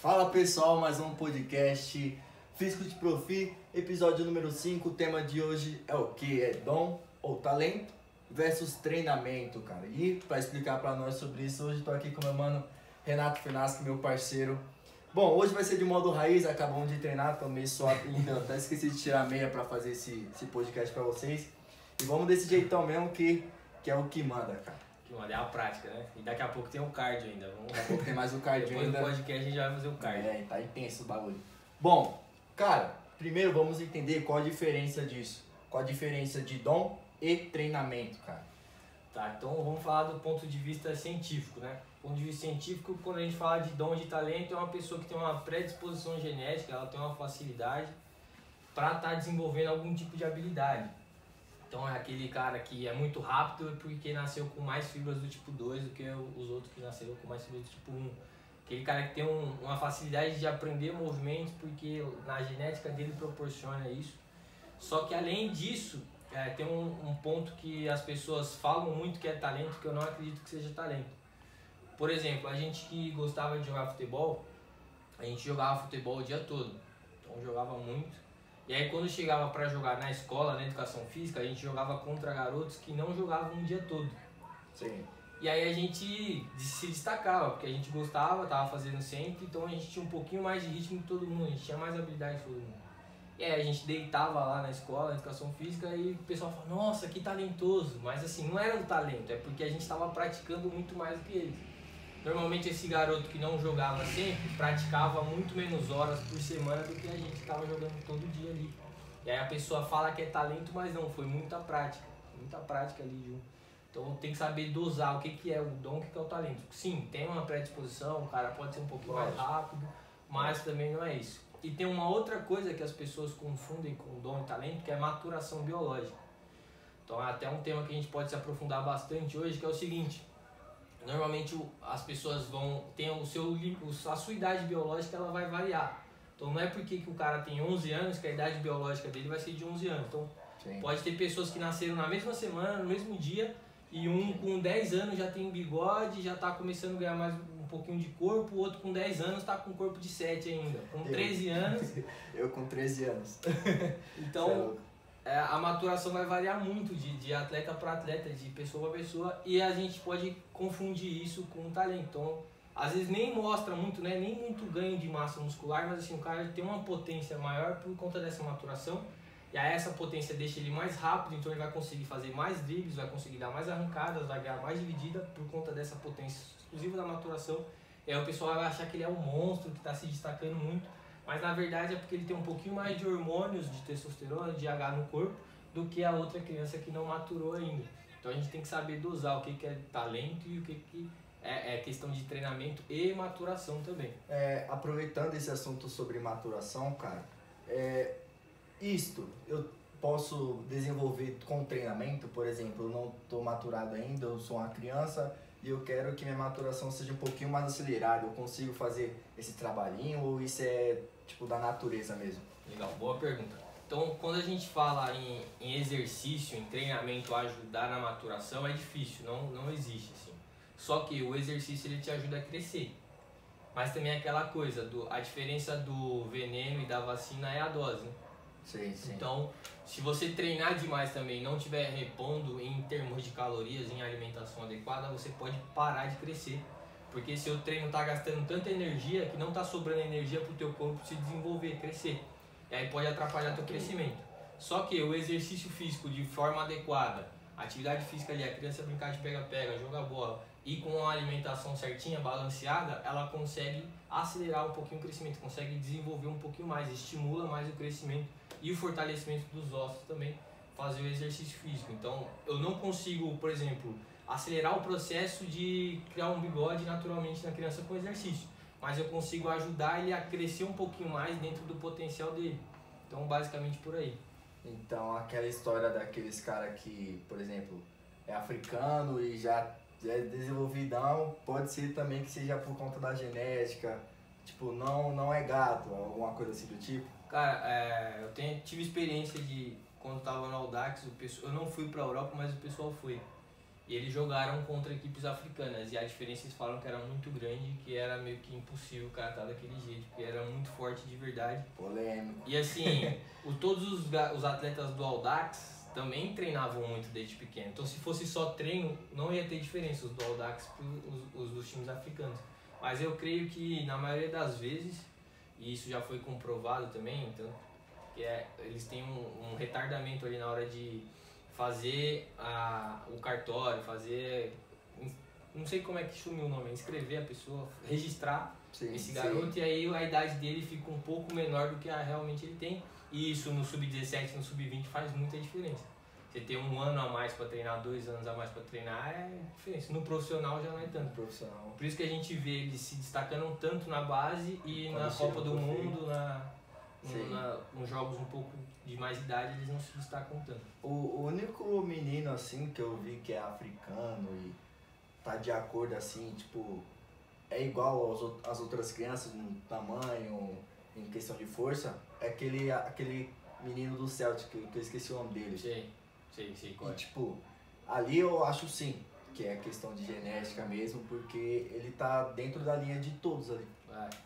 Fala pessoal, mais um podcast Físico de Profi, episódio número 5. O tema de hoje é o que? É dom ou talento versus treinamento, cara. E para explicar para nós sobre isso, hoje estou aqui com meu mano Renato Finaschi, meu parceiro. Bom, hoje vai ser de modo raiz, acabamos de treinar, tô meio suave ainda, eu até esqueci de tirar a meia para fazer esse podcast para vocês. E vamos desse jeitão mesmo que é o que manda, cara. Que manda é a prática, né? E daqui a pouco tem o cardio ainda. Daqui a pouco tem mais o cardio Depois ainda. Depois do podcast a gente já vai fazer o cardio. É, tá intenso o bagulho. Bom, cara, primeiro vamos entender qual a diferença disso. Qual a diferença de dom e treinamento, cara. Tá, então vamos falar do ponto de vista científico, né? Do ponto de vista científico, quando a gente fala de dom de talento, é uma pessoa que tem uma predisposição genética, ela tem uma facilidade para estar desenvolvendo algum tipo de habilidade. Então é aquele cara que é muito rápido porque nasceu com mais fibras do tipo 2 do que os outros que nasceram com mais fibras do tipo 1. Aquele cara que tem uma facilidade de aprender movimentos porque na genética dele proporciona isso. Só que além disso, tem um ponto que as pessoas falam muito que é talento, que eu não acredito que seja talento. Por exemplo, a gente que gostava de jogar futebol, a gente jogava futebol o dia todo. Então jogava muito. E aí quando chegava para jogar na escola, na educação física, a gente jogava contra garotos que não jogavam o dia todo. Sim. E aí a gente se destacava, porque a gente gostava, tava fazendo sempre, então a gente tinha um pouquinho mais de ritmo que todo mundo, a gente tinha mais habilidade que todo mundo. E aí a gente deitava lá na escola, na educação física, e o pessoal falava, nossa, que talentoso. Mas assim, não era um talento, é porque a gente estava praticando muito mais do que eles. Normalmente esse garoto que não jogava sempre, praticava muito menos horas por semana do que a gente estava jogando todo dia ali. E aí a pessoa fala que é talento, mas não, foi muita prática ali junto. Então tem que saber dosar o que é o dom, o que é o talento. Sim, tem uma predisposição, o cara pode ser um pouquinho mais rápido, mas também não é isso. E tem uma outra coisa que as pessoas confundem com dom e talento, que é maturação biológica. Então é até um tema que a gente pode se aprofundar bastante hoje, que é o seguinte. Normalmente as pessoas tem a sua idade biológica, ela vai variar. Então não é porque que o cara tem 11 anos que a idade biológica dele vai ser de 11 anos. Então sim, pode ter pessoas que nasceram na mesma semana, no mesmo dia, e um com 10 anos já tem bigode, já está começando a ganhar mais um pouquinho de corpo, o outro com 10 anos está com corpo de 7 ainda. Com 13 anos... Eu com 13 anos. Então... a maturação vai variar muito de atleta para atleta, de pessoa para pessoa, e a gente pode confundir isso com talento. Então, às vezes nem mostra muito, né, nem muito ganho de massa muscular, mas assim, o cara tem uma potência maior por conta dessa maturação, e aí essa potência deixa ele mais rápido, então ele vai conseguir fazer mais dribles, vai conseguir dar mais arrancadas, vai ganhar mais dividida por conta dessa potência exclusiva da maturação. E aí o pessoal vai achar que ele é um monstro, que está se destacando muito, mas na verdade é porque ele tem um pouquinho mais de hormônios, de testosterona, de H no corpo, do que a outra criança que não maturou ainda. Então a gente tem que saber dosar o que é talento e o que é questão de treinamento e maturação também. Aproveitando esse assunto sobre maturação, cara, isto eu posso desenvolver com treinamento, por exemplo, eu não estou maturado ainda, eu sou uma criança e eu quero que minha maturação seja um pouquinho mais acelerada, eu consigo fazer esse trabalhinho ou isso é tipo da natureza mesmo? Legal, boa pergunta. Então, quando a gente fala em exercício, em treinamento ajudar na maturação, é difícil, não existe assim. Só que o exercício ele te ajuda a crescer. Mas também é aquela coisa, a diferença do veneno e da vacina é a dose, né? Sim, sim. Então, se você treinar demais também, não estiver repondo em termos de calorias, em alimentação adequada, você pode parar de crescer. Porque seu treino está gastando tanta energia que não está sobrando energia para o teu corpo se desenvolver, crescer. E aí pode atrapalhar teu crescimento. Só que o exercício físico de forma adequada, atividade física ali, a criança brincar de pega-pega, jogar bola, e com uma alimentação certinha, balanceada, ela consegue acelerar um pouquinho o crescimento, consegue desenvolver um pouquinho mais, estimula mais o crescimento e o fortalecimento dos ossos também, fazer o exercício físico. Então, eu não consigo, por exemplo, acelerar o processo de criar um bigode naturalmente na criança com exercício, mas eu consigo ajudar ele a crescer um pouquinho mais dentro do potencial dele. Então, basicamente por aí. Então, aquela história daqueles caras que, por exemplo, é africano e já é desenvolvidão, pode ser também que seja por conta da genética, tipo, não é gato, alguma coisa assim do tipo? Cara, eu tive experiência de, quando estava no Audax, eu não fui para a Europa, mas o pessoal foi. E eles jogaram contra equipes africanas e a diferença eles falam que era muito grande, que era meio que impossível o cara estar daquele jeito, porque era muito forte de verdade. Polêmico. E assim, todos os atletas do Audax também treinavam muito desde pequeno. Então se fosse só treino, não ia ter diferença os do Audax para os dos times africanos. Mas eu creio que na maioria das vezes, e isso já foi comprovado também, então, eles têm um retardamento ali na hora de fazer o cartório, fazer, não sei como é que sumiu o nome, inscrever a pessoa, registrar esse garoto, e aí a idade dele fica um pouco menor do que realmente ele tem, e isso no sub-17, no sub-20 faz muita diferença. Você ter 1 ano a mais para treinar, 2 anos a mais para treinar é diferença. No profissional já não é tanto. Profissional. Por isso que a gente vê eles se destacando tanto na base e na Copa do Mundo, nos jogos um pouco de mais idade, eles não se destacam tanto. O único menino assim que eu vi que é africano e tá de acordo assim, tipo, é igual às outras crianças no tamanho, em questão de força, é aquele menino do Celtic, que eu esqueci o nome dele. Sei, qual é? E tipo, ali eu acho sim, que é questão de genética mesmo, porque ele tá dentro da linha de todos ali.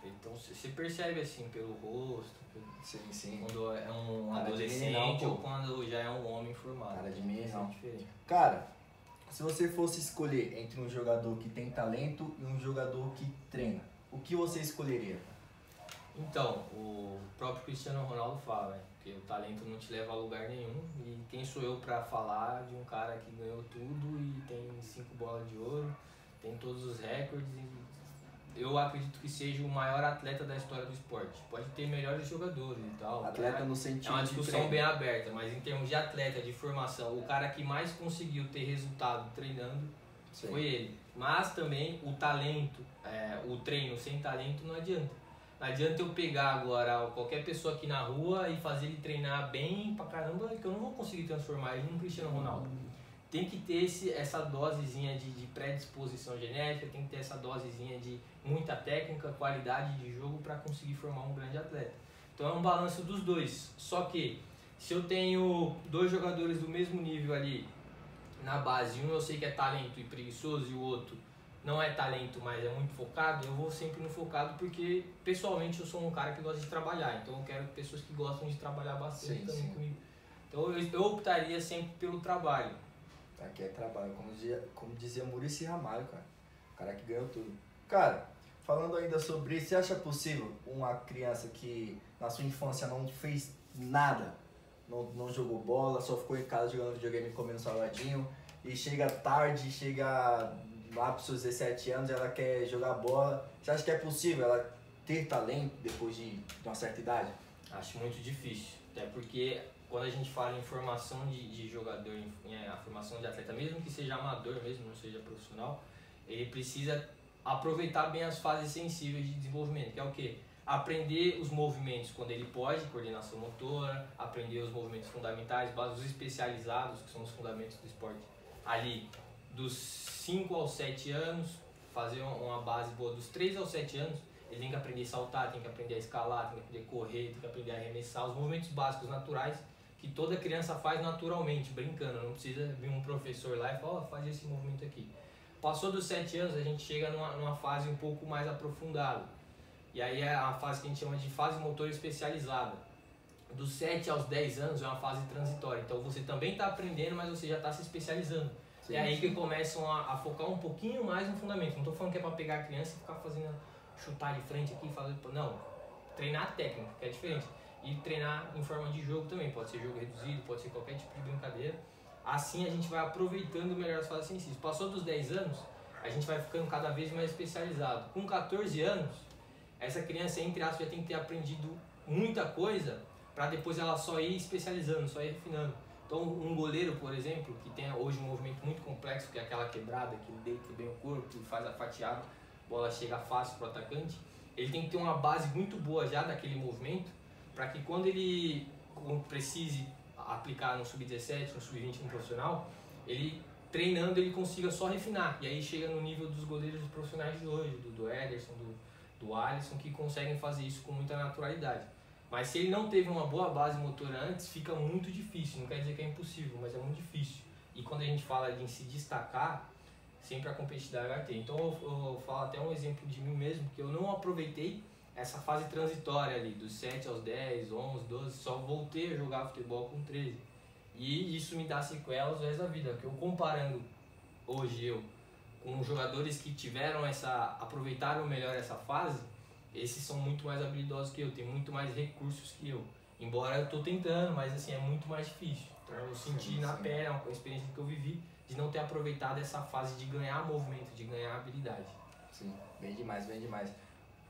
Então você percebe assim pelo rosto, Sim. quando é um Cara adolescente ou quando já é um homem formado. Cara de meninão. É diferente. Cara, se você fosse escolher entre um jogador que tem talento e um jogador que treina, o que você escolheria? Então, o próprio Cristiano Ronaldo fala, né? Que o talento não te leva a lugar nenhum, e quem sou eu pra falar de um cara que ganhou tudo e tem 5 bolas de ouro, tem todos os recordes, e eu acredito que seja o maior atleta da história do esporte. Pode ter melhores jogadores e tal. Atleta no sentido é uma de discussão treino. bem aberta, mas em termos de atleta, de formação, o cara que mais conseguiu ter resultado treinando foi ele. Mas também o talento, o treino sem talento não adianta. Não adianta eu pegar agora qualquer pessoa aqui na rua e fazer ele treinar bem pra caramba, que eu não vou conseguir transformar ele num Cristiano Ronaldo. Tem que ter essa dosezinha de predisposição genética, tem que ter essa dosezinha de muita técnica, qualidade de jogo para conseguir formar um grande atleta. Então é um balanço dos dois. Só que se eu tenho 2 jogadores do mesmo nível ali na base, um eu sei que é talento e preguiçoso e o outro não é talento, mas é muito focado, eu vou sempre no focado porque pessoalmente eu sou um cara que gosta de trabalhar, então eu quero pessoas que gostam de trabalhar bastante também comigo. Então eu optaria sempre pelo trabalho. Aqui é trabalho, como dizia Muricy Ramalho, cara. O cara que ganhou tudo. Cara, falando ainda sobre isso, você acha possível uma criança que na sua infância não fez nada, não jogou bola, só ficou em casa jogando videogame e comendo saladinho, e chega tarde, chega lá para os seus 17 anos, ela quer jogar bola. Você acha que é possível ela ter talento depois de uma certa idade? Acho muito difícil, até porque quando a gente fala em formação de jogador, a formação de atleta, mesmo que seja amador, mesmo não seja profissional, ele precisa aproveitar bem as fases sensíveis de desenvolvimento, que é o quê? Aprender os movimentos quando ele pode, coordenação motora, aprender os movimentos fundamentais, os especializados, que são os fundamentos do esporte, ali dos 5 aos 7 anos, fazer uma base boa dos 3 aos 7 anos, ele tem que aprender a saltar, tem que aprender a escalar, tem que aprender a correr, tem que aprender a arremessar, os movimentos básicos naturais que toda criança faz naturalmente, brincando, não precisa vir um professor lá e falar, faz esse movimento aqui. Passou dos 7 anos, a gente chega numa fase um pouco mais aprofundada, e aí é a fase que a gente chama de fase motora especializada. Dos 7 aos 10 anos é uma fase transitória, então você também está aprendendo, mas você já está se especializando. Sim, é aí que começam a focar um pouquinho mais no fundamento. Não estou falando que é para pegar a criança e ficar fazendo, chutar de frente aqui, não, treinar a técnica, que é diferente. E treinar em forma de jogo também, pode ser jogo reduzido, pode ser qualquer tipo de brincadeira. Assim a gente vai aproveitando melhor as fases sensíveis. Passou dos 10 anos, a gente vai ficando cada vez mais especializado. Com 14 anos, essa criança, entre aspas, já tem que ter aprendido muita coisa para depois ela só ir especializando, só ir refinando. Então um goleiro, por exemplo, que tem hoje um movimento muito complexo, que é aquela quebrada, que ele deita bem o corpo e faz a fatiada, a bola chega fácil para o atacante, ele tem que ter uma base muito boa já daquele movimento, para que quando ele precise aplicar no sub-17, no sub-20, no profissional, ele treinando ele consiga só refinar, e aí chega no nível dos goleiros profissionais de hoje, do Ederson, do Alisson, que conseguem fazer isso com muita naturalidade. Mas se ele não teve uma boa base motora antes, fica muito difícil, não quer dizer que é impossível, mas é muito difícil. E quando a gente fala de se destacar, sempre a competitividade vai ter. Então eu falo até um exemplo de mim mesmo, que eu não aproveitei essa fase transitória ali, dos 7 aos 10, 11, 12, só voltei a jogar futebol com 13. E isso me dá sequelas o resto da vida, porque eu comparando hoje eu com jogadores que aproveitaram melhor essa fase, esses são muito mais habilidosos que eu, têm muito mais recursos que eu. Embora eu tô tentando, mas assim, é muito mais difícil. Então eu senti na pele, uma experiência que eu vivi, de não ter aproveitado essa fase de ganhar movimento, de ganhar habilidade. Sim, bem demais, bem demais.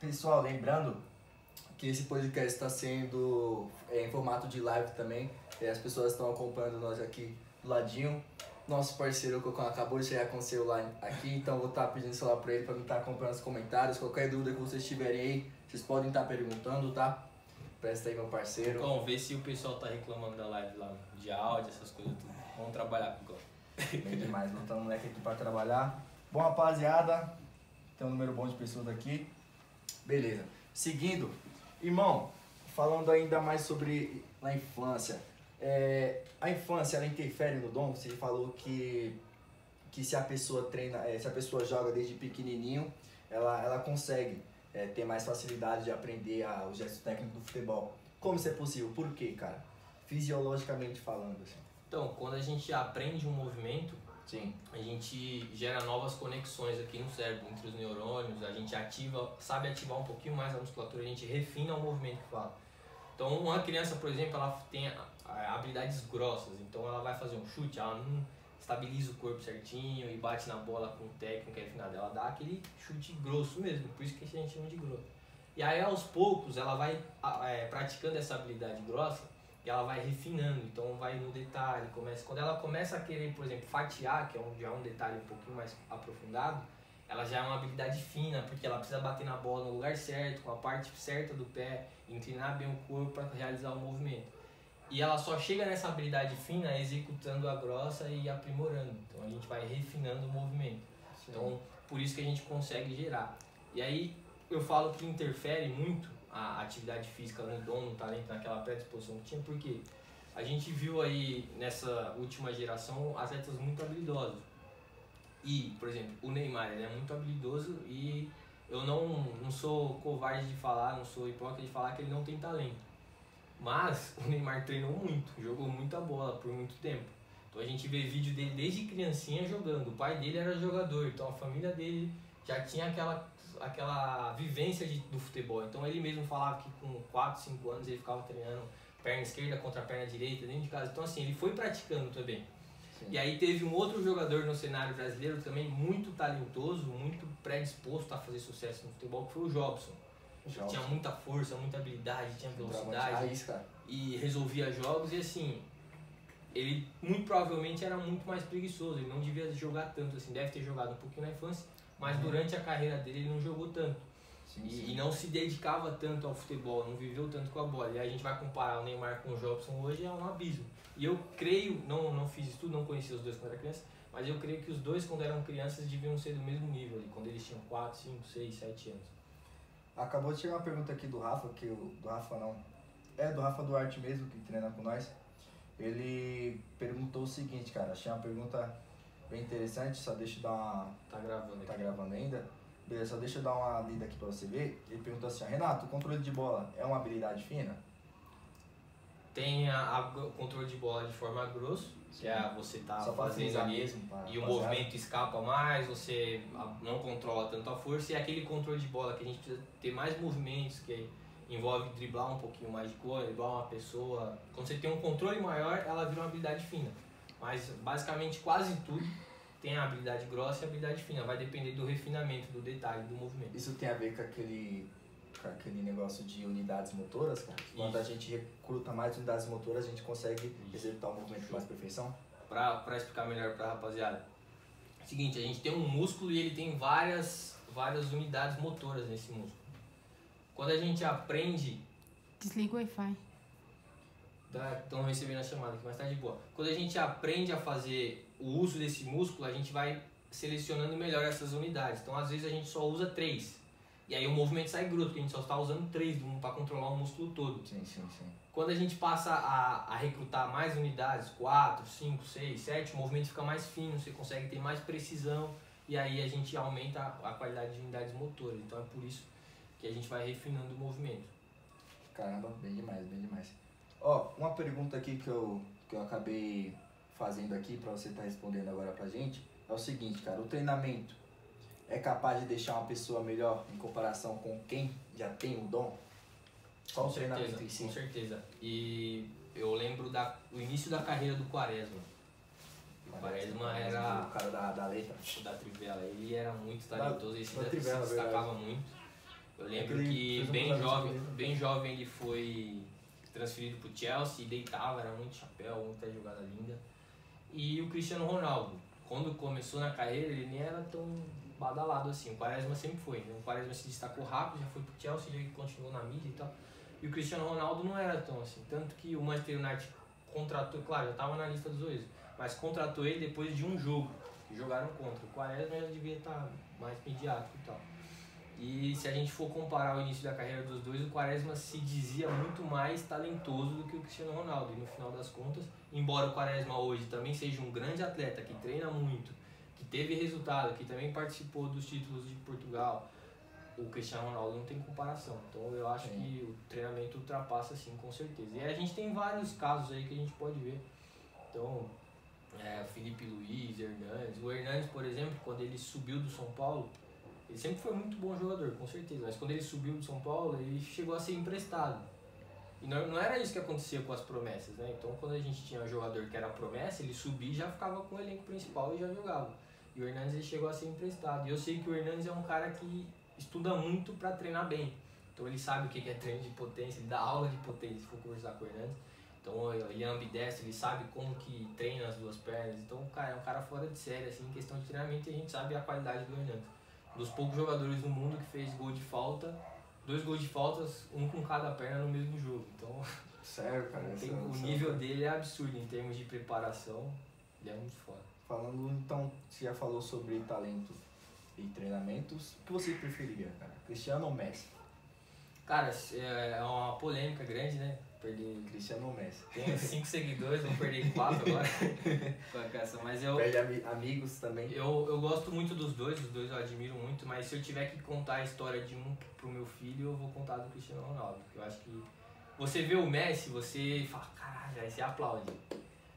Pessoal, lembrando que esse podcast está sendo em formato de live também, e as pessoas estão acompanhando nós aqui do ladinho. Nosso parceiro Cocão acabou de chegar com o celular aqui, então vou estar pedindo o celular para ele para me estar acompanhando os comentários. Qualquer dúvida que vocês tiverem aí, vocês podem estar perguntando, tá? Presta aí, meu parceiro. Vamos ver se o pessoal tá reclamando da live lá, de áudio, essas coisas tudo. Vamos trabalhar com o Cocão. Bem demais, botando o moleque aqui para trabalhar. Bom, rapaziada, tem um número bom de pessoas aqui. Beleza. Seguindo, irmão, falando ainda mais sobre a infância. A infância, ela interfere no dom? Você falou que se a pessoa treina, se a pessoa joga desde pequenininho, ela consegue ter mais facilidade de aprender os gestos técnicos do futebol. Como isso é possível? Por quê, cara? Fisiologicamente falando, assim. Então, quando a gente aprende um movimento, Sim. a gente gera novas conexões aqui no cérebro, entre os neurônios, a gente sabe ativar um pouquinho mais a musculatura, a gente refina o movimento que fala. Então, uma criança, por exemplo, ela tem habilidades grossas, então ela vai fazer um chute, ela não estabiliza o corpo certinho e bate na bola com técnica refinada, ela dá aquele chute grosso mesmo, por isso que a gente chama de grosso. E aí, aos poucos, ela vai praticando essa habilidade grossa, e ela vai refinando, então vai no detalhe, quando ela começa a querer, por exemplo, fatiar, que já é um detalhe um pouquinho mais aprofundado, ela já é uma habilidade fina, porque ela precisa bater na bola no lugar certo, com a parte certa do pé, inclinar bem o corpo para realizar o movimento. E ela só chega nessa habilidade fina executando a grossa e aprimorando, então a gente vai refinando o movimento. Sim. Então, por isso que a gente consegue gerar. E aí, eu falo que interfere muito a atividade física no dom, no talento, naquela predisposição que tinha, porque a gente viu aí nessa última geração atletas muito habilidosos. E, por exemplo, o Neymar, ele é muito habilidoso e eu não sou covarde de falar, não sou hipócrita de falar que ele não tem talento. Mas o Neymar treinou muito, jogou muita bola por muito tempo. Então a gente vê vídeo dele desde criancinha jogando. O pai dele era jogador, então a família dele já tinha aquela vivência do futebol. Então ele mesmo falava que com 4, 5 anos ele ficava treinando perna esquerda contra a perna direita dentro de casa. Então assim, ele foi praticando também. Sim. E aí teve um outro jogador no cenário brasileiro também muito talentoso, muito predisposto a fazer sucesso no futebol, que foi o Jobson. Tinha muita força, muita habilidade, tinha velocidade e resolvia jogos. E assim, ele muito provavelmente era muito mais preguiçoso, ele não devia jogar tanto assim, deve ter jogado um pouquinho na infância, mas durante a carreira dele ele não jogou tanto. Sim. E não se dedicava tanto ao futebol, não viveu tanto com a bola. E aí a gente vai comparar o Neymar com o Jobson hoje, é um abismo. E eu creio, não fiz estudo, não conhecia os dois quando era criança, mas eu creio que os dois quando eram crianças deviam ser do mesmo nível ali, quando eles tinham 4, 5, 6, 7 anos. Acabou de chegar uma pergunta aqui do Rafa, do Rafa Duarte mesmo, que treina com nós. Ele perguntou o seguinte, cara, achei uma pergunta bem interessante, só deixa eu dar uma... Tá gravando Tá aqui. Gravando ainda? Beleza, só deixa eu dar uma lida aqui pra você ver. Ele perguntou assim, Renato, o controle de bola é uma habilidade fina? Tem o controle de bola de forma grosso, que é você tá só fazendo ali mesmo, e o movimento escapa mais, você não controla tanto a força, e aquele controle de bola que a gente precisa ter mais movimentos, que envolve driblar um pouquinho mais de cor, driblar uma pessoa. Quando você tem um controle maior, ela vira uma habilidade fina. Mas basicamente quase tudo tem a habilidade grossa e a habilidade fina, vai depender do refinamento, do detalhe, do movimento. Isso tem a ver com aquele negócio de unidades motoras, cara? Quando a gente recruta mais unidades motoras, a gente consegue executar o movimento com mais perfeição? Pra explicar melhor pra rapaziada. Seguinte, a gente tem um músculo e ele tem várias unidades motoras nesse músculo. Quando a gente aprende... Desliga o Wi-Fi. Estão recebendo a chamada aqui, mas tá de boa. Quando a gente aprende a fazer o uso desse músculo, a gente vai selecionando melhor essas unidades. Então, às vezes, a gente só usa 3. E aí o movimento sai grosso, porque a gente só está usando 3 para controlar o músculo todo. Sim. Quando a gente passa a recrutar mais unidades, 4, 5, 6, 7, o movimento fica mais fino, você consegue ter mais precisão e aí a gente aumenta a qualidade de unidades motoras. Então é por isso que a gente vai refinando o movimento. Caramba, bem demais. Ó, uma pergunta aqui que eu acabei fazendo aqui pra você estar respondendo agora pra gente é o seguinte, cara, o treinamento é capaz de deixar uma pessoa melhor em comparação com quem já tem o dom? Qual o treinamento em si? Com certeza. E eu lembro do início da carreira do Quaresma. O Quaresma era o cara da letra. Da Trivela. Ele era muito talentoso, ele se Trivela, destacava muito. Eu lembro que bem jovem ele foi transferido pro Chelsea e deitava, era muito chapéu, muita jogada linda. E o Cristiano Ronaldo, quando começou na carreira, ele nem era tão badalado assim. O Quaresma sempre foi, né? O Quaresma se destacou rápido, já foi pro Chelsea, já continuou na mídia e tal. E o Cristiano Ronaldo não era tão assim. Tanto que o Manchester United contratou, claro, já estava na lista dos oito, mas contratou ele depois de um jogo, que jogaram contra. O Quaresma já devia estar mais midiático e tal. E se a gente for comparar o início da carreira dos dois, o Quaresma se dizia muito mais talentoso do que o Cristiano Ronaldo. E no final das contas, embora o Quaresma hoje também seja um grande atleta, que treina muito, que teve resultado, que também participou dos títulos de Portugal, o Cristiano Ronaldo não tem comparação. Então eu acho que o treinamento ultrapassa sim, com certeza. E a gente tem vários casos aí que a gente pode ver. Então, Felipe Luiz, Hernandes. O Hernandes, por exemplo, quando ele subiu do São Paulo, ele sempre foi muito bom jogador, com certeza. Mas quando ele subiu do São Paulo, ele chegou a ser emprestado. E não era isso que acontecia com as promessas, né? Então quando a gente tinha um jogador que era promessa, ele subia e já ficava com o elenco principal e já jogava. E o Hernandes ele chegou a ser emprestado. E eu sei que o Hernandes é um cara que estuda muito para treinar bem. Então ele sabe o que é treino de potência, ele dá aula de potência, se for conversar com o Hernandes. Então ele é ambidestro, ele sabe como que treina as duas pernas. Então o cara é um cara fora de série, assim, em questão de treinamento, e a gente sabe a qualidade do Hernandes. Um dos poucos jogadores do mundo que fez gol de falta, 2 gols de faltas, um com cada perna no mesmo jogo. Então, sério, cara, o nível dele é absurdo em termos de preparação, ele é muito foda. Falando, então, você já falou sobre talento e treinamentos, o que você preferiria, cara? Cristiano ou Messi? Cara, é uma polêmica grande, né? Perder Cristiano ou Messi? Tenho 5 seguidores, vou perder 4 agora. Mas perde amigos também. Eu gosto muito dos dois eu admiro muito, mas se eu tiver que contar a história de um pro meu filho, eu vou contar do Cristiano Ronaldo. Porque eu acho que você vê o Messi, você fala, caralho, aí você aplaude.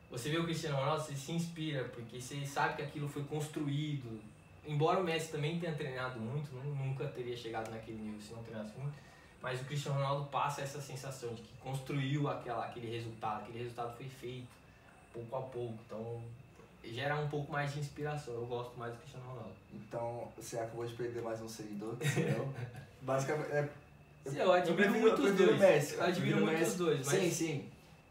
Você vê o Cristiano Ronaldo, você se inspira, porque você sabe que aquilo foi construído. Embora o Messi também tenha treinado muito, nunca teria chegado naquele nível se não treinasse muito. Mas o Cristiano Ronaldo passa essa sensação de que construiu aquele resultado foi feito pouco a pouco, então gera um pouco mais de inspiração. Eu gosto mais do Cristiano Ronaldo. Então você acabou de perder mais um seguidor, eu. Basicamente, eu admiro muito os dois. Messi, eu admiro muito os dois, mas... Sim.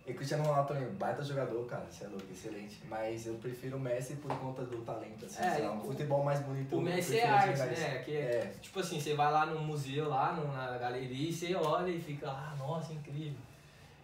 E Cristiano Ronaldo também, baita jogador, cara, você é louco, excelente. Mas eu prefiro o Messi por conta do talento, assim, um futebol mais bonito. O Messi é arte, né? Tipo assim, você vai lá no museu, lá na galeria, e você olha e fica, nossa, incrível.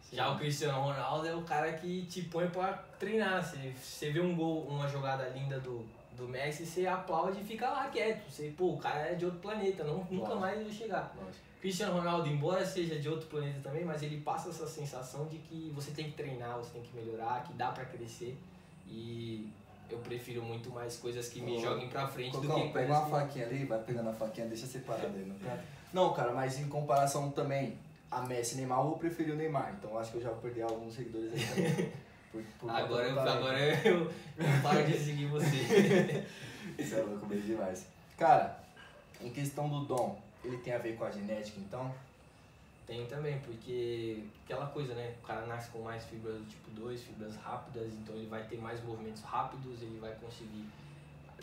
Sim. Já o Cristiano Ronaldo é o cara que te põe pra treinar. Você vê um gol, uma jogada linda do Messi, você aplaude e fica lá quieto. O cara é de outro planeta, nunca mais vai chegar. Lógico. Cristiano Ronaldo, embora seja de outro planeta também, mas ele passa essa sensação de que você tem que treinar, você tem que melhorar, que dá pra crescer. E eu prefiro muito mais coisas que me joguem pra frente do que... Pega uma faquinha ali, vai pegando a faquinha, deixa separado aí, não tá? Não, cara, mas em comparação também a Messi e Neymar, eu preferi o Neymar. Então acho que eu já vou perder alguns seguidores aí também. Agora eu paro de seguir você. Isso é louco, bem demais. Cara, em questão do dom, ele tem a ver com a genética, então? Tem também, porque aquela coisa, né? O cara nasce com mais fibras do tipo 2, fibras rápidas, então ele vai ter mais movimentos rápidos, ele vai conseguir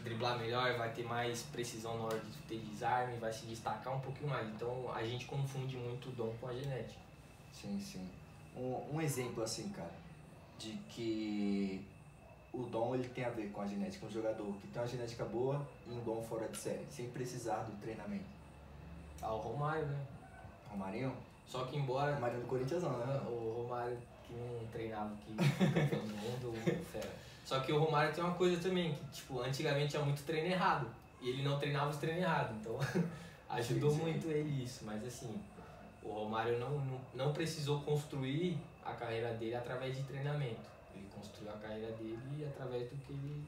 driblar melhor, vai ter mais precisão na hora de ter desarme, vai se destacar um pouquinho mais. Então a gente confunde muito o dom com a genética. Sim. Um exemplo assim, cara, de que o dom ele tem a ver com a genética. Um jogador que tem uma genética boa e um dom fora de série, sem precisar do treinamento. O Romário, né? Romarinho? Só que embora... Romário do Corinthians não, né? O Romário que não treinava aqui, campeão do mundo, fera. Só que o Romário tem uma coisa também, que tipo, antigamente tinha muito treino errado. E ele não treinava os treinos errados. Então, Ajudou Sim, sim. muito ele isso, mas assim, o Romário não precisou construir a carreira dele através de treinamento. Ele construiu a carreira dele através do que ele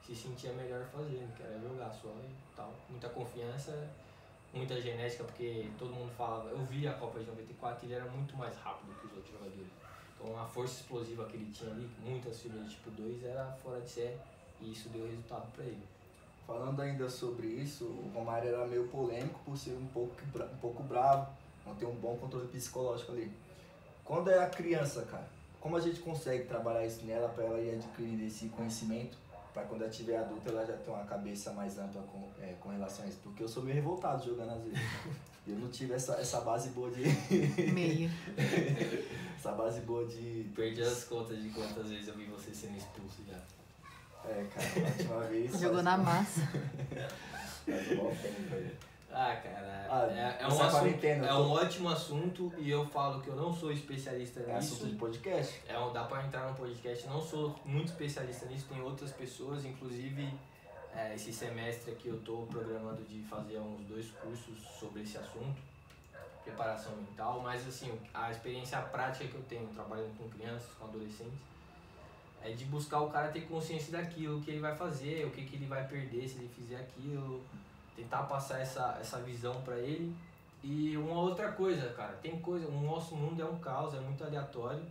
se sentia melhor fazendo, que era jogar só e tal. Muita confiança, muita genética, porque todo mundo falava, eu vi a Copa de 94 e ele era muito mais rápido que os outros jogadores. Então a força explosiva que ele tinha ali, muitas fibras de tipo 2, era fora de série e isso deu resultado pra ele. Falando ainda sobre isso, o Romário era meio polêmico por ser um pouco bravo, não ter um bom controle psicológico ali. Quando é a criança, cara, como a gente consegue trabalhar isso nela para ela ir adquirindo esse conhecimento, para quando ela tiver adulta ela já ter uma cabeça mais ampla com relação a isso? Porque eu sou meio revoltado jogando às vezes. Eu não tive essa base boa de... Meio. essa base boa de... Perdi as contas de quantas vezes eu vi você sendo expulso já. Cara, a última vez... Jogou na massa. Faz um bom tempo, velho. Cara, é um ótimo assunto e eu falo que eu não sou especialista nisso. É assunto de podcast? Dá pra entrar no podcast, não sou muito especialista nisso, tem outras pessoas, inclusive esse semestre aqui eu tô programando de fazer uns 2 cursos sobre esse assunto, preparação mental, mas assim, a experiência prática que eu tenho trabalhando com crianças, com adolescentes, é de buscar o cara ter consciência daquilo, o que ele vai fazer, o que ele vai perder se ele fizer aquilo, tentar passar essa visão pra ele. E uma outra coisa, cara, o nosso mundo é um caos, é muito aleatório,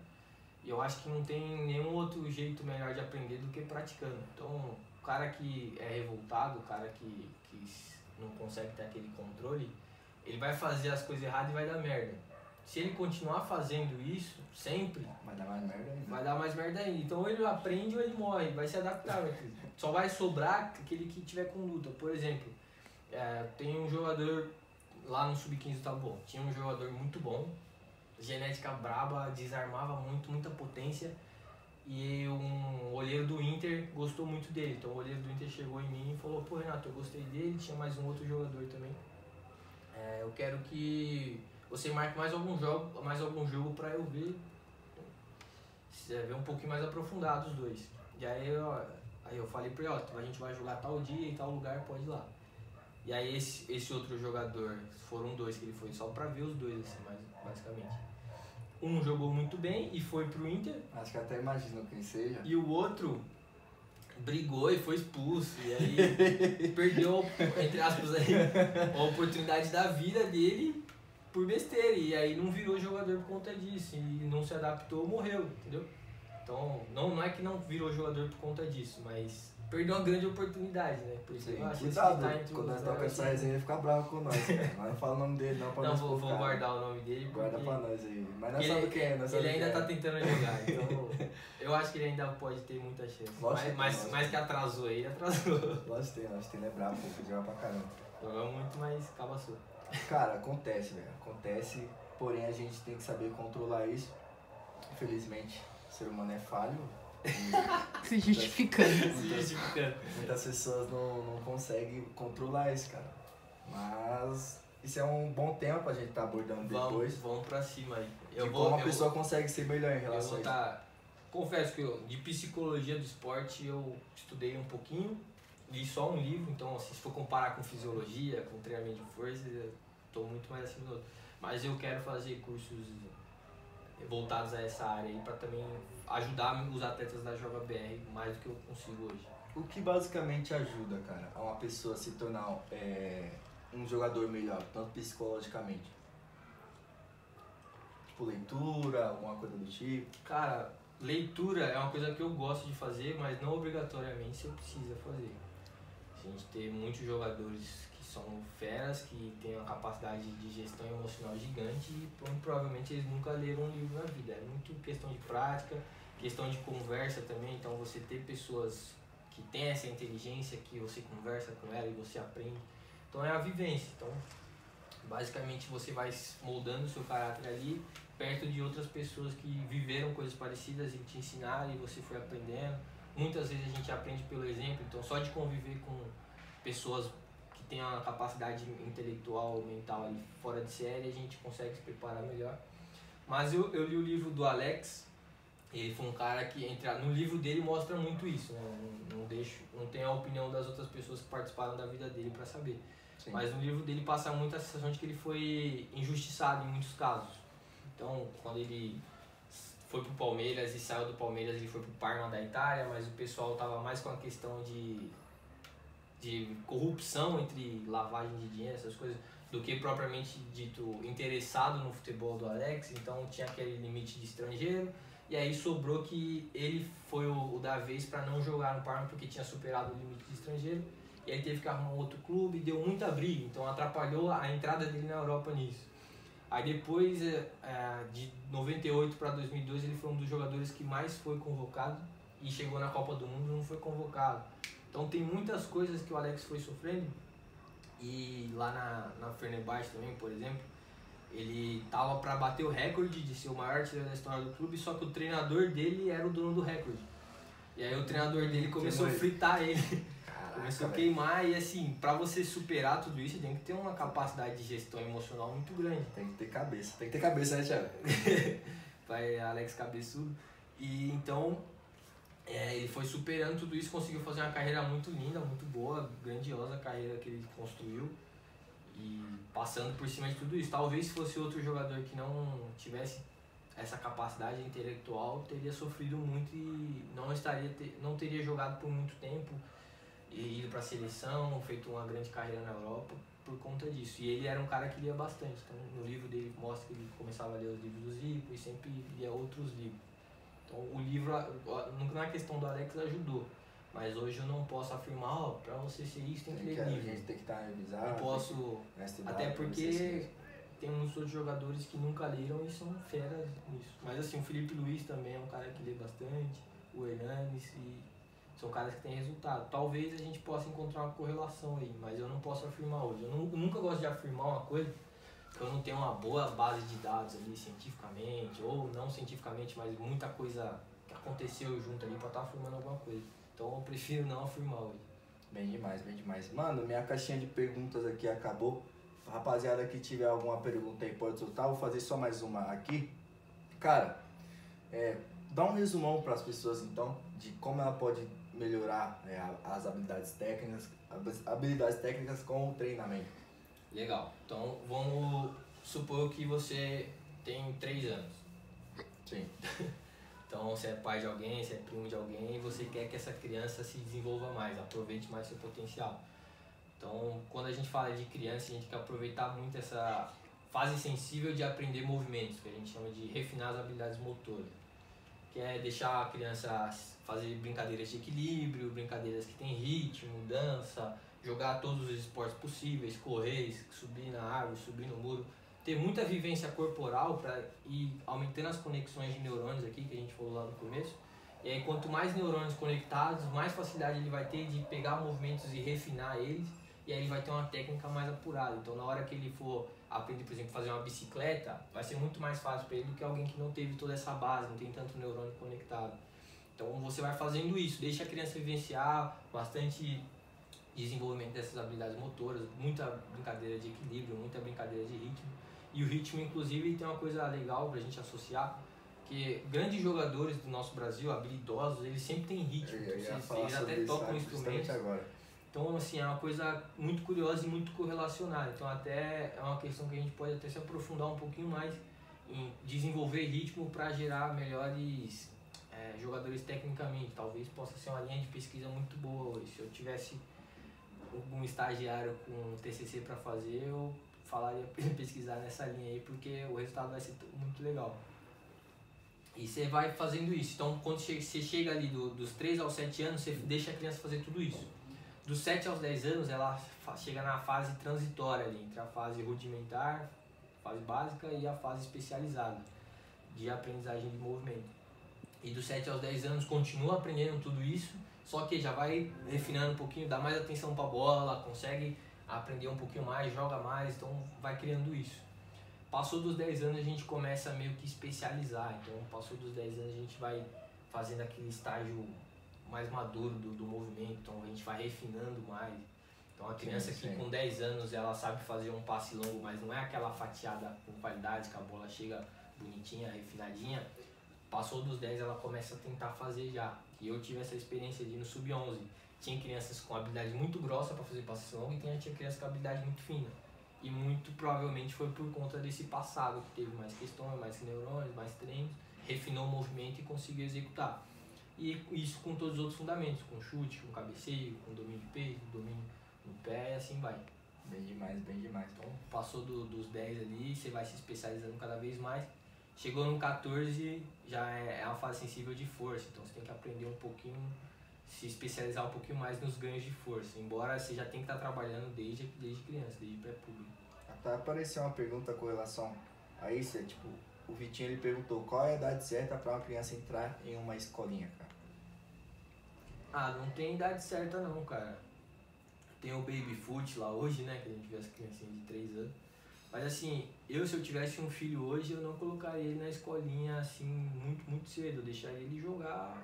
e eu acho que não tem nenhum outro jeito melhor de aprender do que praticando. Então, o cara que é revoltado, o cara que não consegue ter aquele controle, ele vai fazer as coisas erradas e vai dar merda. Se ele continuar fazendo isso, sempre, Vai dar mais merda ainda. vai dar mais merda ainda. Então, ou ele aprende ou ele morre, vai se adaptar. Só vai sobrar aquele que tiver conduta. Por exemplo, tem um jogador lá no Sub-15 do Taboão, tinha um jogador muito bom, genética braba, desarmava muito, muita potência, e um olheiro do Inter gostou muito dele. Então o olheiro do Inter chegou em mim e falou: pô, Renato, eu gostei dele, tinha mais um outro jogador também, eu quero que você marque mais algum jogo pra eu ver um pouquinho mais aprofundado os dois. E aí eu falei pra ele: ó, a gente vai jogar tal dia e tal lugar, pode ir lá. E aí esse outro jogador, foram 2 que ele foi só pra ver os dois, assim, basicamente. Um jogou muito bem e foi pro Inter. Acho que até imagino quem seja. E o outro brigou e foi expulso. E aí perdeu, entre aspas, a oportunidade da vida dele por besteira. E aí não virou jogador por conta disso. E não se adaptou, morreu, entendeu? Então não é que não virou jogador por conta disso, mas perdeu uma grande oportunidade, né? Por isso eu acho que cuidado, tá entre quando os nós tocamos essa resenha ele fica bravo com nós, cara. Mas não fala o nome dele não, pra Não, nós vou focar. guardar o nome dele. Guarda porque pra nós aí. Mas nós sabemos quem é, nós ele sabemos ainda quem tá é. tentando jogar, então eu acho que ele ainda pode ter muita chance. Lógico Mas que atrasou ele, atrasou. Lógico que tem, ele é bravo, pô, joga pra caramba. Jogou muito, mas cabaçou. Cara, acontece, velho. Acontece, porém a gente tem que saber controlar isso. Infelizmente, o ser humano é falho. Se justificando. Muitas pessoas não conseguem controlar isso, cara. Mas isso é um bom tema pra gente tá abordando depois. Vamos pra cima aí. Como a pessoa consegue ser melhor em relação a isso. Confesso que de psicologia do esporte eu estudei um pouquinho, li só um livro, então assim, se for comparar com fisiologia, com treinamento de força, eu tô muito mais acima do outro. Mas eu quero fazer cursos voltados a essa área aí pra também ajudar os atletas da Joga BR mais do que eu consigo hoje. O que basicamente ajuda, cara, a uma pessoa se tornar um jogador melhor, tanto psicologicamente? Tipo leitura, alguma coisa do tipo? Cara, leitura é uma coisa que eu gosto de fazer, mas não obrigatoriamente você precisa fazer. A gente tem muitos jogadores que são feras, que têm uma capacidade de gestão emocional gigante e provavelmente eles nunca leram um livro na vida. É muito questão de prática, questão de conversa também, então você ter pessoas que têm essa inteligência, que você conversa com ela e você aprende. Então é a vivência. Então, basicamente você vai moldando o seu caráter ali, perto de outras pessoas que viveram coisas parecidas e te ensinaram e você foi aprendendo. Muitas vezes a gente aprende pelo exemplo, então só de conviver com pessoas que têm uma capacidade intelectual, mental ali fora de série, a gente consegue se preparar melhor. Mas eu li o livro do Alex, ele foi um cara que no livro dele mostra muito isso, né? Não tem a opinião das outras pessoas que participaram da vida dele para saber. Sim. Mas no livro dele passa muito a sensação de que ele foi injustiçado em muitos casos. Então, quando ele foi pro Palmeiras e saiu do Palmeiras, ele foi pro Parma da Itália, mas o pessoal tava mais com a questão de corrupção entre lavagem de dinheiro, essas coisas, do que propriamente dito interessado no futebol do Alex. Então tinha aquele limite de estrangeiro, e aí sobrou que ele foi o da vez para não jogar no Parma porque tinha superado o limite de estrangeiro, e aí teve que arrumar um outro clube, deu muita briga, então atrapalhou a entrada dele na Europa nisso. Aí depois, de 98 para 2002, ele foi um dos jogadores que mais foi convocado, e chegou na Copa do Mundo e não foi convocado. Então tem muitas coisas que o Alex foi sofrendo, e lá na Fenerbahçe também, por exemplo, ele tava para bater o recorde de ser o maior artilheiro da história do clube, só que o treinador dele era o dono do recorde. E aí o treinador dele começou a fritar ele, começou a queimar, e assim, para você superar tudo isso, tem que ter uma capacidade de gestão emocional muito grande. Tem que ter cabeça, né, Thiago? Vai Alex Cabeçudo. E então, ele foi superando tudo isso, conseguiu fazer uma carreira muito linda, muito boa, grandiosa a carreira que ele construiu, e passando por cima de tudo isso. Talvez se fosse outro jogador que não tivesse essa capacidade intelectual, teria sofrido muito e não teria jogado por muito tempo, e ido para a seleção, feito uma grande carreira na Europa por conta disso. E ele era um cara que lia bastante, então no livro dele mostra que ele começava a ler os livros do Zico e sempre lia outros livros. Então o livro, na questão do Alex, ajudou, mas hoje eu não posso afirmar, pra você ser isso tem que ler livro. A gente tem que estar revisado. Não posso, até porque tem muitos outros jogadores que nunca leram e são feras nisso. Mas assim, o Felipe Luiz também é um cara que lê bastante, o Hernanes, e são caras que têm resultado. Talvez a gente possa encontrar uma correlação aí, mas eu não posso afirmar hoje. Eu nunca gosto de afirmar uma coisa que eu não tenho uma boa base de dados ali cientificamente, ou não cientificamente, mas muita coisa que aconteceu junto ali pra estar afirmando alguma coisa. Então eu prefiro não afirmar hoje. Bem demais, bem demais. Mano, minha caixinha de perguntas aqui acabou. Rapaziada que tiver alguma pergunta aí pode soltar. Vou fazer só mais uma aqui. Cara, dá um resumão para as pessoas então de como ela pode melhorar as habilidades técnicas com o treinamento. Legal. Então vamos supor que você tem 3 anos. Sim. Então você é pai de alguém, você é primo de alguém e você quer que essa criança se desenvolva mais, aproveite mais seu potencial. Então quando a gente fala de criança, a gente quer aproveitar muito essa fase sensível de aprender movimentos, que a gente chama de refinar as habilidades motoras. Que é deixar a criança fazer brincadeiras de equilíbrio, brincadeiras que tem ritmo, dança, jogar todos os esportes possíveis, correr, subir na árvore, subir no muro, ter muita vivência corporal para ir aumentando as conexões de neurônios aqui, que a gente falou lá no começo. E aí quanto mais neurônios conectados, mais facilidade ele vai ter de pegar movimentos e refinar eles, e aí ele vai ter uma técnica mais apurada. Então na hora que ele for aprender, por exemplo, fazer uma bicicleta, vai ser muito mais fácil para ele do que alguém que não teve toda essa base, não tem tanto neurônio conectado. Então você vai fazendo isso, deixa a criança vivenciar bastante desenvolvimento dessas habilidades motoras, muita brincadeira de equilíbrio, muita brincadeira de ritmo. E o ritmo, inclusive, tem uma coisa legal pra gente associar, que grandes jogadores do nosso Brasil, habilidosos, eles sempre têm ritmo. Eles até tocam instrumentos. Então, assim, é uma coisa muito curiosa e muito correlacionada. Então, até é uma questão que a gente pode até se aprofundar um pouquinho mais em desenvolver ritmo para gerar melhores jogadores tecnicamente. Talvez possa ser uma linha de pesquisa muito boa hoje. Se eu tivesse algum estagiário com TCC para fazer, eu falaria para ele pesquisar nessa linha aí, porque o resultado vai ser muito legal. E você vai fazendo isso. Então, quando você chega ali dos 3 aos 7 anos, você deixa a criança fazer tudo isso. Dos 7 aos 10 anos, ela chega na fase transitória ali, entre a fase rudimentar, fase básica, e a fase especializada de aprendizagem de movimento. E dos 7 aos 10 anos continua aprendendo tudo isso, só que já vai refinando um pouquinho, dá mais atenção para a bola, consegue aprender um pouquinho mais, joga mais, então vai criando isso. Passou dos 10 anos, a gente começa a meio que especializar. Então, passou dos 10 anos, a gente vai fazendo aquele estágio mais maduro do movimento, então a gente vai refinando mais. Então, a criança que com 10 anos ela sabe fazer um passe longo, mas não é aquela fatiada com qualidade, que a bola chega bonitinha, refinadinha. Passou dos 10, ela começa a tentar fazer já. E eu tive essa experiência de ir no sub-11. tinha crianças com habilidade muito grossa para fazer passe longo e tinha crianças com habilidade muito fina. E muito provavelmente foi por conta desse passado, que teve mais questões, mais neurônios, mais treinos, refinou o movimento e conseguiu executar. E isso com todos os outros fundamentos, com chute, com cabeceio, com domínio de peito, domínio no pé e assim vai. Bem demais, bem demais. Então passou dos 10 ali, você vai se especializando cada vez mais. Chegou no 14, já é uma fase sensível de força, então você tem que aprender um pouquinho, se especializar um pouquinho mais nos ganhos de força, embora você já tenha que estar trabalhando desde criança, desde pré-público. Até apareceu uma pergunta com relação a isso, tipo, o Vitinho ele perguntou qual é a idade certa para uma criança entrar em uma escolinha, cara? Ah, não tem idade certa não, cara. Tem o baby foot lá hoje, né, que a gente vê as criancinhas de 3 anos. Mas assim, se eu tivesse um filho hoje, eu não colocaria ele na escolinha assim muito cedo. Eu deixaria ele jogar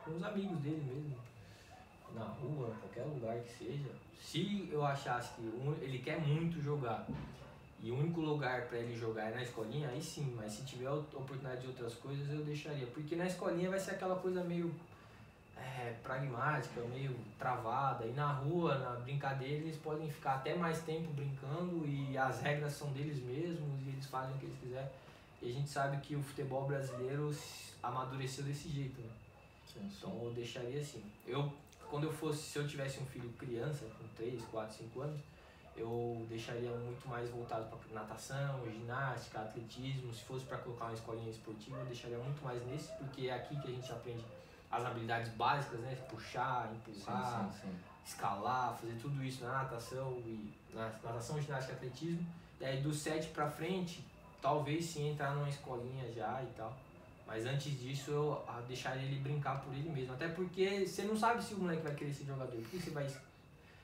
com os amigos dele mesmo. Na rua, qualquer lugar que seja. Se eu achasse que ele quer muito jogar e o único lugar para ele jogar é na escolinha, aí sim. Mas se tiver oportunidade de outras coisas, eu deixaria. Porque na escolinha vai ser aquela coisa meio pragmática, meio travada. E na rua, na brincadeira, eles podem ficar até mais tempo brincando e as regras são deles mesmos e eles fazem o que eles quiserem. E a gente sabe que o futebol brasileiro amadureceu desse jeito, né? Sim. Então eu deixaria assim. Se eu tivesse um filho criança, com 3, 4, 5 anos, eu deixaria muito mais voltado para natação, ginástica, atletismo. Se fosse para colocar uma escolinha esportiva, eu deixaria muito mais nesse, porque é aqui que a gente aprende as habilidades básicas, né? Puxar, empurrar, Sim. escalar, fazer tudo isso na natação, natação, ginástica e atletismo. E aí do 7 pra frente, talvez sim entrar numa escolinha já e tal. Mas antes disso eu deixaria ele brincar por ele mesmo. Até porque você não sabe se o moleque vai querer ser jogador. Por que você vai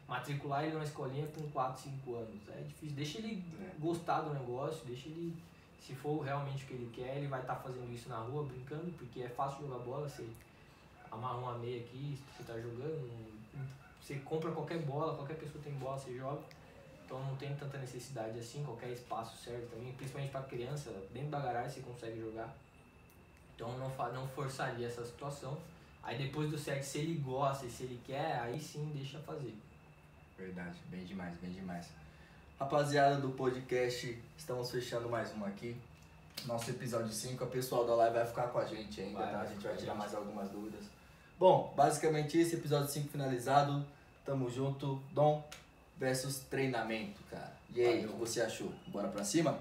matricular ele numa escolinha com 4, 5 anos? É difícil. Deixa ele gostar do negócio, deixa ele... Se for realmente o que ele quer, ele vai estar fazendo isso na rua, brincando, porque é fácil jogar bola, você amarra uma meia aqui, você tá jogando, você compra qualquer bola, qualquer pessoa tem bola, você joga. Então não tem tanta necessidade assim, qualquer espaço serve também, principalmente para criança, dentro da garagem você consegue jogar. Então não forçaria essa situação. Aí depois do 7, se ele gosta e se ele quer, aí sim deixa fazer. Verdade, bem demais, bem demais. Rapaziada do podcast, estamos fechando mais uma aqui. Nosso episódio 5, a pessoal da live vai ficar com a gente ainda, tá? A gente vai tirar mais algumas dúvidas. Bom, basicamente esse episódio 5 finalizado. Tamo junto. Dom versus treinamento, cara. E aí, o que você achou? Bora pra cima?